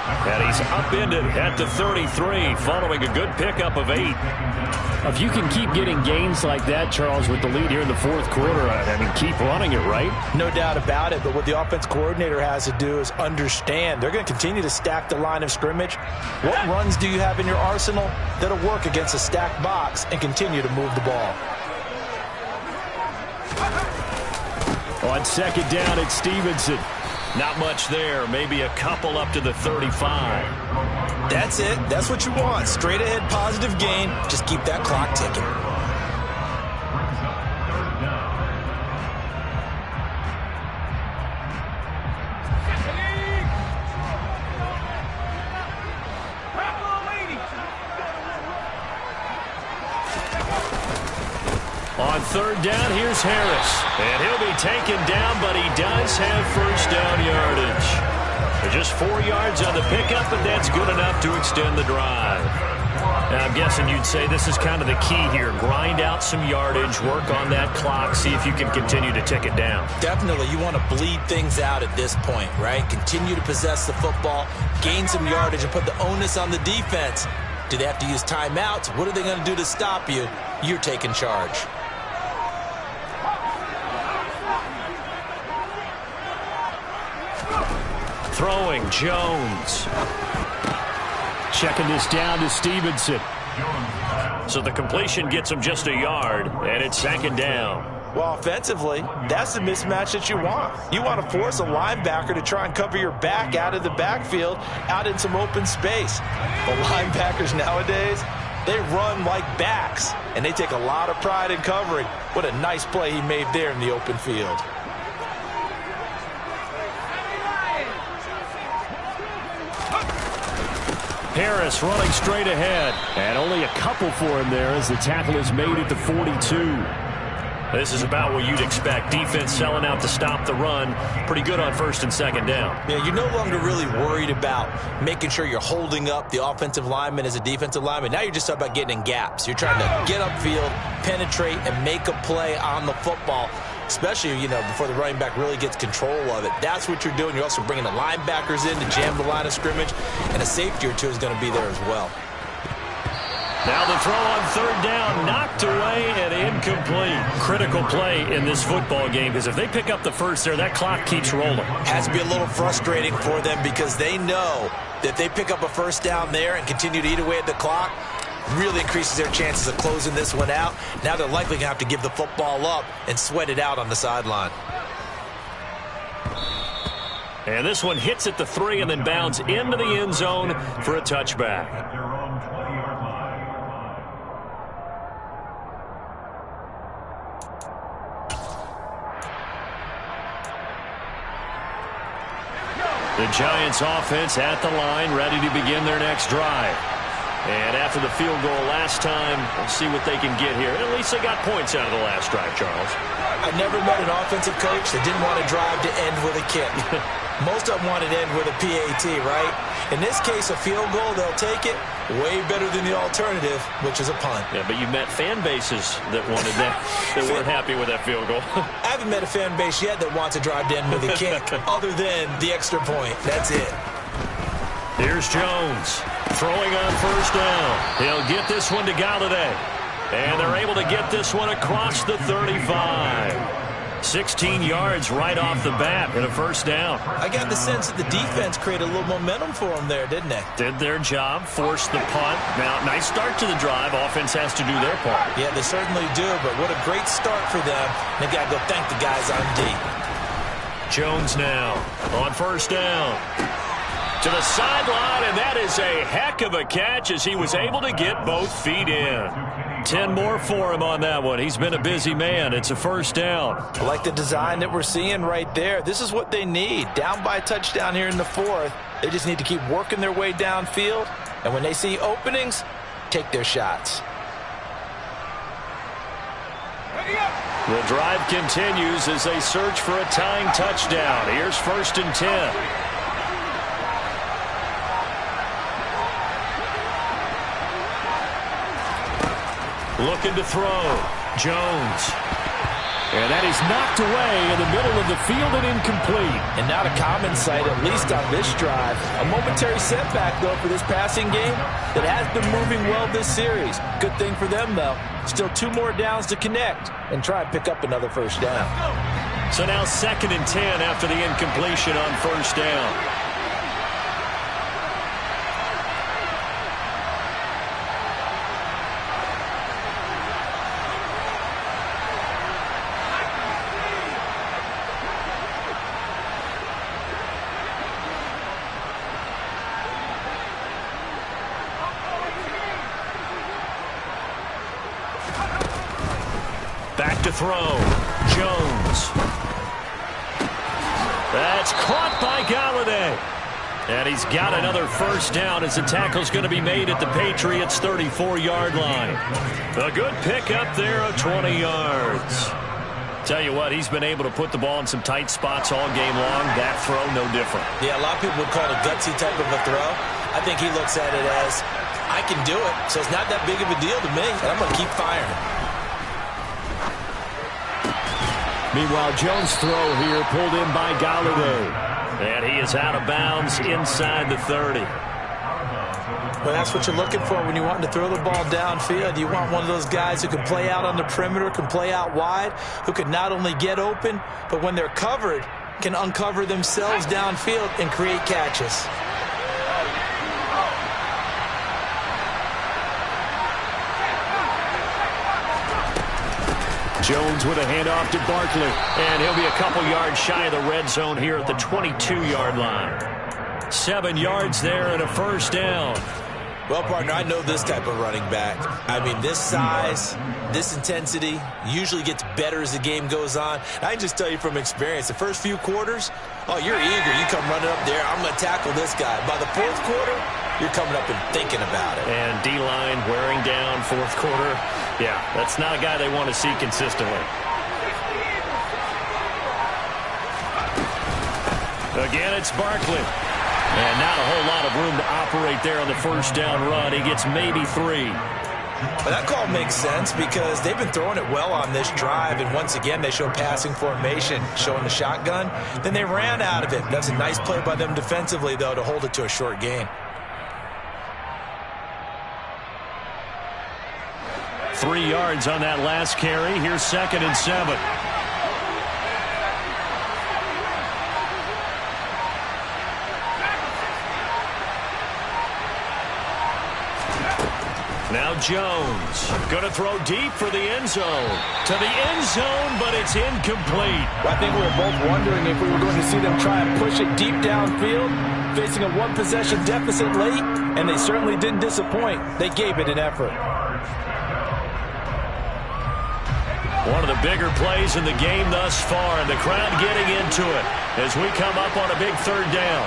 And he's upended at the 33, following a good pickup of 8. If you can keep getting gains like that, Charles, with the lead here in the 4th quarter, I mean, keep running it, right? No doubt about it, but what the offense coordinator has to do is understand they're going to continue to stack the line of scrimmage. What runs do you have in your arsenal that'll work against a stacked box and continue to move the ball? On second down, it's Stevenson. Not much there. Maybe a couple up to the 35. That's it. That's what you want. Straight ahead positive gain. Just keep that clock ticking. On third down, here's Harris. And he'll be taken down, but he does have first down yardage. Just 4 yards on the pickup, but that's good enough to extend the drive. Now, I'm guessing you'd say this is kind of the key here. Grind out some yardage, work on that clock, see if you can continue to tick it down. Definitely. You want to bleed things out at this point, right? Continue to possess the football, gain some yardage, and put the onus on the defense. Do they have to use timeouts? What are they going to do to stop you? You're taking charge. Throwing, Jones. Checking this down to Stevenson. So the completion gets him just a yard, and it's second down. Well, offensively, that's the mismatch that you want. You want to force a linebacker to try and cover your back out of the backfield, out in some open space. But linebackers nowadays, they run like backs, and they take a lot of pride in covering. What a nice play he made there in the open field. Harris running straight ahead. And only a couple for him there as the tackle is made at the 42. This is about what you'd expect. Defense selling out to stop the run. Pretty good on first and second down. Yeah, you're no longer really worried about making sure you're holding up the offensive lineman as a defensive lineman. Now you're just about getting in gaps. You're trying to get upfield, penetrate, and make a play on the football. especially, before the running back really gets control of it. That's what you're doing. You're also bringing the linebackers in to jam the line of scrimmage, and a safety or two is going to be there as well. Now the throw on third down, knocked away and incomplete. Critical play in this football game, because if they pick up the first there, that clock keeps rolling. Has to be a little frustrating for them because they know that if they pick up a first down there and continue to eat away at the clock, really increases their chances of closing this one out. Now they're likely going to have to give the football up and sweat it out on the sideline. And this one hits at the 3 and then bounds into the end zone for a touchback. The Giants offense at the line, ready to begin their next drive. And after the field goal last time, we'll see what they can get here. At least they got points out of the last drive, Charles. I never met an offensive coach that didn't want to drive to end with a kick. Most of them want to end with a PAT, right? In this case, a field goal, they'll take it. Way better than the alternative, which is a punt. Yeah, but you met fan bases that wanted that, that weren't happy with that field goal. I haven't met a fan base yet that wants to drive to end with a kick, other than the extra point. That's it. Here's Jones throwing on first down. He'll get this one to Galladay. And they're able to get this one across the 35. 16 yards right off the bat and a first down. I got the sense that the defense created a little momentum for them there, didn't they? Did their job, forced the punt. Now, nice start to the drive. Offense has to do their part. Yeah, they certainly do, but what a great start for them. They've got to go thank the guys on D. Jones now on first down. To the sideline, and that is a heck of a catch as he was able to get both feet in. 10 more for him on that one. He's been a busy man. It's a first down. I like the design that we're seeing right there. This is what they need. Down by a touchdown here in the 4th. They just need to keep working their way downfield. And when they see openings, take their shots. The drive continues as they search for a tying touchdown. Here's 1st and 10. Looking to throw. Jones. And that is knocked away in the middle of the field and incomplete. And not a common sight, at least on this drive. A momentary setback, though, for this passing game that has been moving well this series. Good thing for them, though. Still 2 more downs to connect and try and pick up another first down. So now 2nd and 10 after the incompletion on first down. Back to throw. Jones. That's caught by Galladay. And he's got another first down as the tackle's going to be made at the Patriots' 34-yard line. A good pickup there of 20 yards. Tell you what, he's been able to put the ball in some tight spots all game long. That throw, no different. Yeah, a lot of people would call it a gutsy type of a throw. I think he looks at it as, I can do it, so it's not that big of a deal to me, and I'm going to keep firing. Meanwhile, Jones' throw here pulled in by Galladay. And he is out of bounds inside the 30. Well, that's what you're looking for when you want to throw the ball downfield. You want one of those guys who can play out on the perimeter, can play out wide, who can not only get open, but when they're covered, can uncover themselves downfield and create catches. Jones with a handoff to Barkley. And he'll be a couple yards shy of the red zone here at the 22-yard line. 7 yards there and a first down. Well, partner, I know this type of running back. I mean, this size, this intensity usually gets better as the game goes on. I can just tell you from experience, the first few quarters, oh, you're eager. You come running up there, I'm going to tackle this guy. By the 4th quarter, you're coming up and thinking about it. And D-line wearing down 4th quarter. Yeah, that's not a guy they want to see consistently. Again, it's Barkley. And not a whole lot of room to operate there on the first down run. He gets maybe 3. But that call makes sense because they've been throwing it well on this drive, and once again they show passing formation, showing the shotgun. Then they ran out of it. That's a nice play by them defensively, though, to hold it to a short gain. 3 yards on that last carry. Here's 2nd and 7. Now Jones going to throw deep for the end zone. To the end zone, but it's incomplete. Well, I think we were both wondering if we were going to see them try and push it deep downfield, facing a one-possession deficit late, and they certainly didn't disappoint. They gave it an effort. One of the bigger plays in the game thus far, and the crowd getting into it as we come up on a big 3rd down.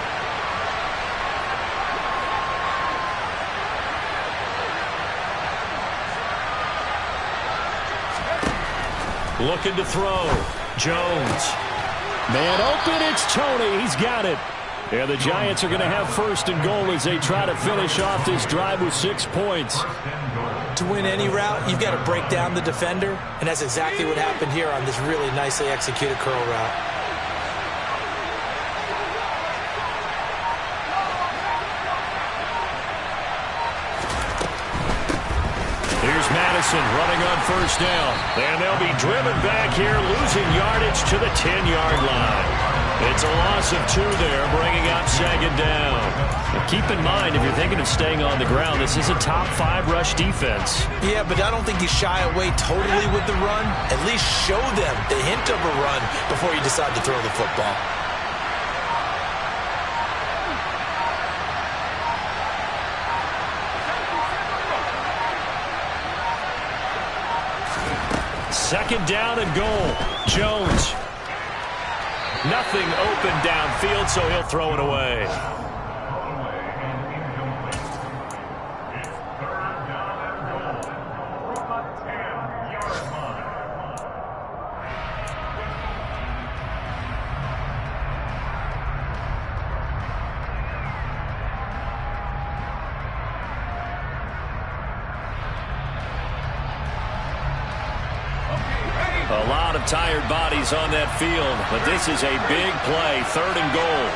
Looking to throw. Jones. Man open, it's Tony. He's got it. And the Giants are going to have 1st and goal as they try to finish off this drive with 6 points. To win any route, you've got to break down the defender, and that's exactly what happened here on this really nicely executed curl route. Here's Madison running on 1st down. And they'll be driven back here, losing yardage to the 10-yard line. It's a loss of 2 there, bringing up 2nd down. Now keep in mind, if you're thinking of staying on the ground, this is a top 5 rush defense. Yeah, but I don't think you shy away totally with the run. At least show them the hint of a run before you decide to throw the football. Second down and goal. Jones. Nothing open downfield, so he'll throw it away. A lot of tired bodies on that field, but this is a big play, 3rd and goal.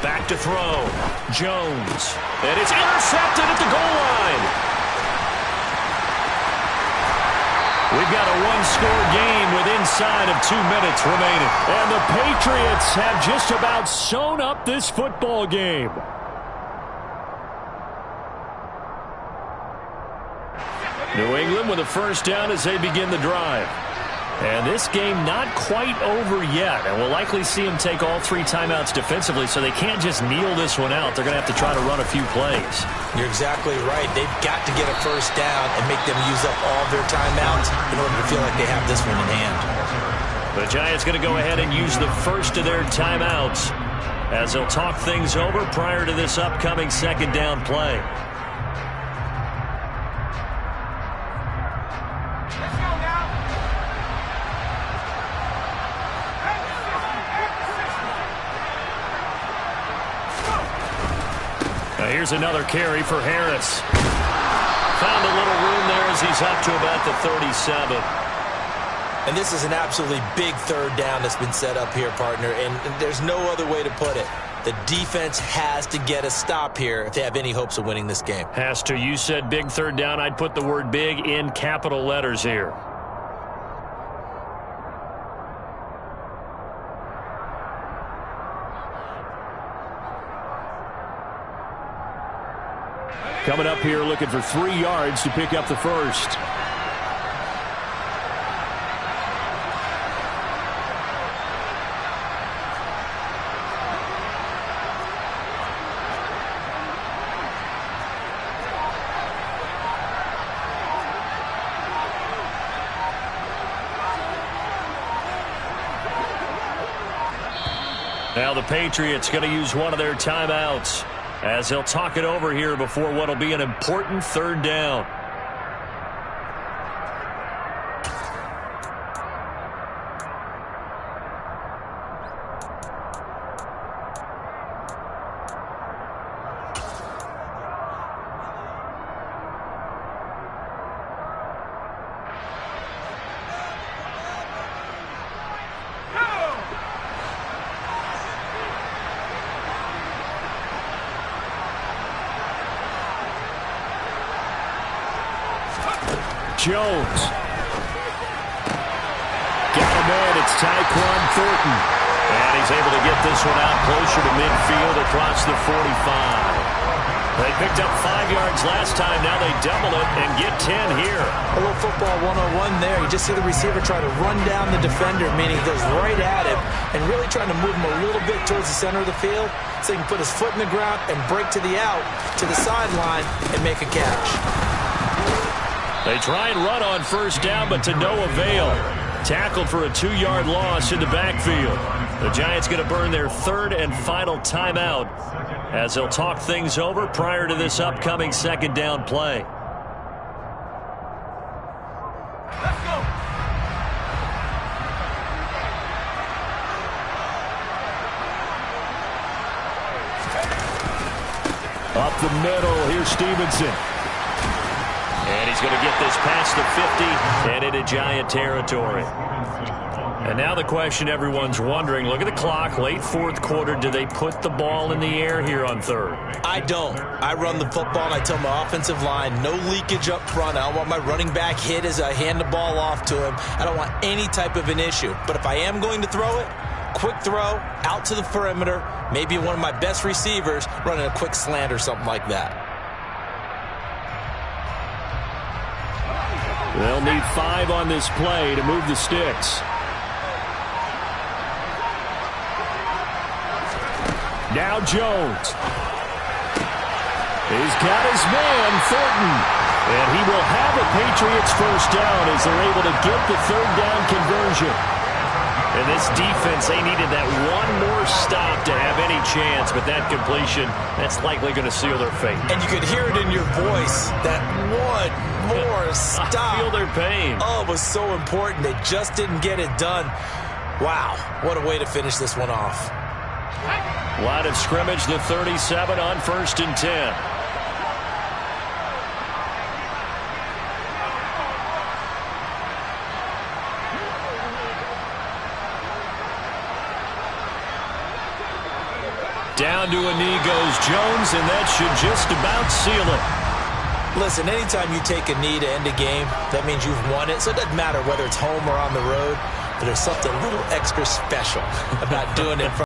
Back to throw. Jones. And it's intercepted at the goal line. We've got a one-score game with inside of 2 minutes remaining. And the Patriots have just about sewn up this football game. New England with a 1st down as they begin the drive. And this game not quite over yet. And we'll likely see them take all 3 timeouts defensively, so they can't just kneel this one out. They're going to have to try to run a few plays. You're exactly right. They've got to get a 1st down and make them use up all their timeouts in order to feel like they have this one in hand. The Giants going to go ahead and use the first of their timeouts as they'll talk things over prior to this upcoming 2nd down play. Here's another carry for Harris. Found a little room there as he's up to about the 37. And this is an absolutely big 3rd down that's been set up here, partner, and there's no other way to put it. The defense has to get a stop here if they have any hopes of winning this game. Has to. You said big 3rd down. I'd put the word big in capital letters here. Coming up here looking for 3 yards to pick up the 1st. Now the Patriots going to use one of their timeouts as they'll talk it over here before what will be an important 3rd down. Jones. Got him in. It's Tyquan Thornton. And he's able to get this one out closer to midfield across the 45. They picked up 5 yards last time. Now they double it and get 10 here. A little football 101 there. You just see the receiver try to run down the defender, meaning he goes right at him and really trying to move him a little bit towards the center of the field so he can put his foot in the ground and break to the out, to the sideline, and make a catch. They try and run on first down, but to no avail. Tackled for a 2-yard loss in the backfield. The Giants going to burn their third and final timeout as they'll talk things over prior to this upcoming second down play. Let's go. Up the middle, here's Stevenson. And he's going to get this past the 50 and into Giant territory. And now the question everyone's wondering, look at the clock, late fourth quarter, do they put the ball in the air here on third? I don't. I run the football and I tell my offensive line, no leakage up front. I don't want my running back hit as I hand the ball off to him. I don't want any type of an issue. But if I am going to throw it, quick throw, out to the perimeter, maybe one of my best receivers running a quick slant or something like that. They'll need 5 on this play to move the sticks. Now Jones. He's got his man, Thornton. And he will have a Patriots first down as they're able to get the third down conversion. And this defense, they needed that one more stop to have any chance, but that completion, that's likely going to seal their fate. And you could hear it in your voice, that one more stop. I feel their pain. Oh, it was so important. They just didn't get it done. Wow, what a way to finish this one off. Line of scrimmage, the 37 on 1st and 10. Down to a knee goes Jones, and that should just about seal it. Listen, anytime you take a knee to end a game, that means you've won it. So it doesn't matter whether it's home or on the road, but there's something a little extra special about doing it in front